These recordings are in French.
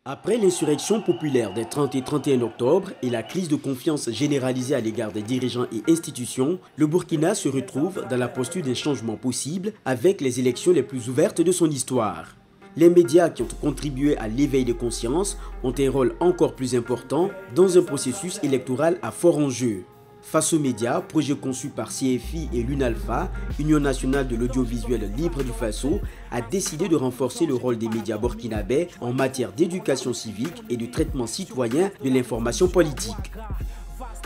Après l'insurrection populaire des 30 et 31 octobre et la crise de confiance généralisée à l'égard des dirigeants et institutions, le Burkina se retrouve dans la posture d'un changement possible avec les élections les plus ouvertes de son histoire. Les médias qui ont contribué à l'éveil des consciences ont un rôle encore plus important dans un processus électoral à fort enjeu. Face aux médias, projet conçu par CFI et l'UNALPHA, Union nationale de l'audiovisuel libre du Faso, a décidé de renforcer le rôle des médias burkinabés en matière d'éducation civique et de traitement citoyen de l'information politique.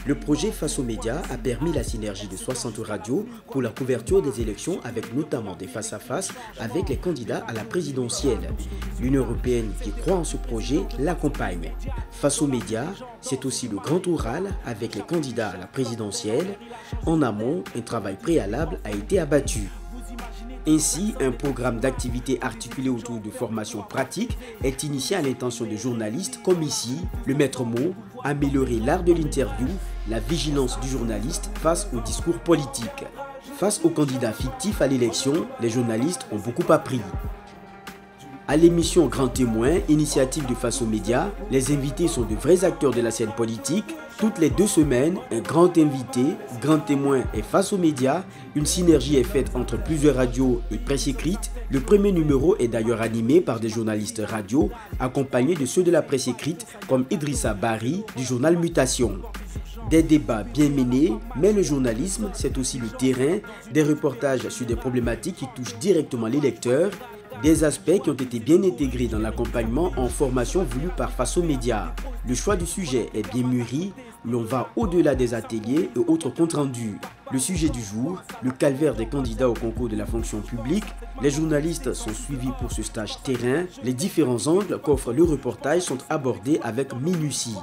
Le projet Face aux médias a permis la synergie de 60 radios pour la couverture des élections avec notamment des face-à-face avec les candidats à la présidentielle. L'Union européenne qui croit en ce projet l'accompagne. Face aux médias, c'est aussi le grand oral avec les candidats à la présidentielle. En amont, un travail préalable a été abattu. Ainsi, un programme d'activités articulé autour de formations pratiques est initié à l'intention de journalistes comme ici, le maître mot, améliorer l'art de l'interview, la vigilance du journaliste face au discours politique. Face aux candidats fictifs à l'élection, les journalistes ont beaucoup appris. À l'émission Grand Témoin, initiative de Face aux médias, les invités sont de vrais acteurs de la scène politique. Toutes les 2 semaines, un grand invité, Grand Témoin et Face aux médias. Une synergie est faite entre plusieurs radios et presse écrite. Le premier numéro est d'ailleurs animé par des journalistes radio, accompagnés de ceux de la presse écrite comme Idrissa Bari du journal Mutation. Des débats bien menés, mais le journalisme, c'est aussi le terrain, des reportages sur des problématiques qui touchent directement les lecteurs, des aspects qui ont été bien intégrés dans l'accompagnement en formation voulu par Face aux médias. Le choix du sujet est bien mûri, l'on va au-delà des ateliers et autres comptes rendus. Le sujet du jour, le calvaire des candidats au concours de la fonction publique. Les journalistes sont suivis pour ce stage terrain. Les différents angles qu'offre le reportage sont abordés avec minutie.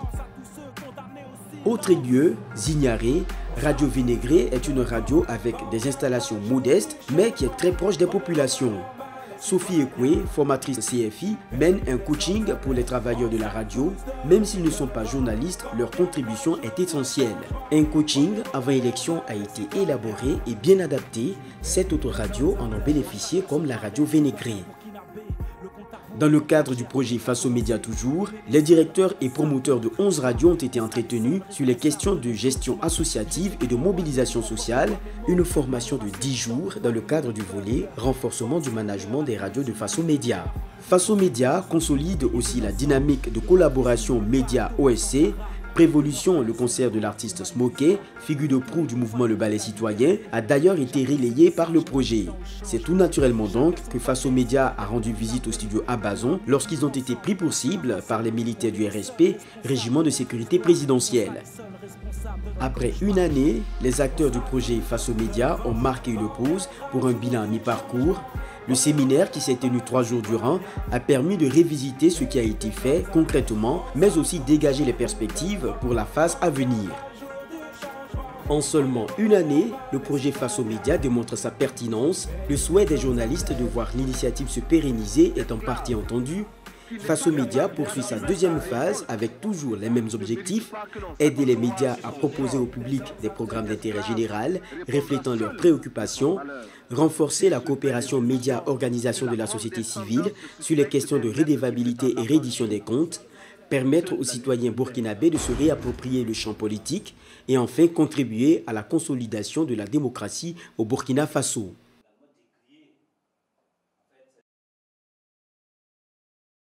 Autre lieu, Zignaré, Radio Vénégré est une radio avec des installations modestes mais qui est très proche des populations. Sophie Ekwe, formatrice CFI, mène un coaching pour les travailleurs de la radio. Même s'ils ne sont pas journalistes, leur contribution est essentielle. Un coaching avant élection a été élaboré et bien adapté. 7 autres radios en ont bénéficié comme la radio Vénégré. Dans le cadre du projet Face aux médias toujours, les directeurs et promoteurs de 11 radios ont été entretenus sur les questions de gestion associative et de mobilisation sociale, une formation de 10 jours dans le cadre du volet renforcement du management des radios de Face aux médias. Face aux médias consolide aussi la dynamique de collaboration média-OSC. Prévolution, le concert de l'artiste Smokey, figure de proue du mouvement Le Ballet Citoyen, a d'ailleurs été relayé par le projet. C'est tout naturellement donc que Face aux médias a rendu visite au studio Abazon lorsqu'ils ont été pris pour cible par les militaires du RSP, régiment de sécurité présidentielle. Après une année, les acteurs du projet Face aux médias ont marqué une pause pour un bilan à mi-parcours. Le séminaire qui s'est tenu 3 jours durant a permis de révisiter ce qui a été fait concrètement, mais aussi dégager les perspectives pour la phase à venir. En seulement une année, le projet Face aux médias démontre sa pertinence. Le souhait des journalistes de voir l'initiative se pérenniser est en partie entendu. Face aux médias poursuit sa deuxième phase avec toujours les mêmes objectifs, aider les médias à proposer au public des programmes d'intérêt général reflétant leurs préoccupations, renforcer la coopération médias-organisations de la société civile sur les questions de redevabilité et reddition des comptes, permettre aux citoyens burkinabés de se réapproprier le champ politique et enfin contribuer à la consolidation de la démocratie au Burkina Faso.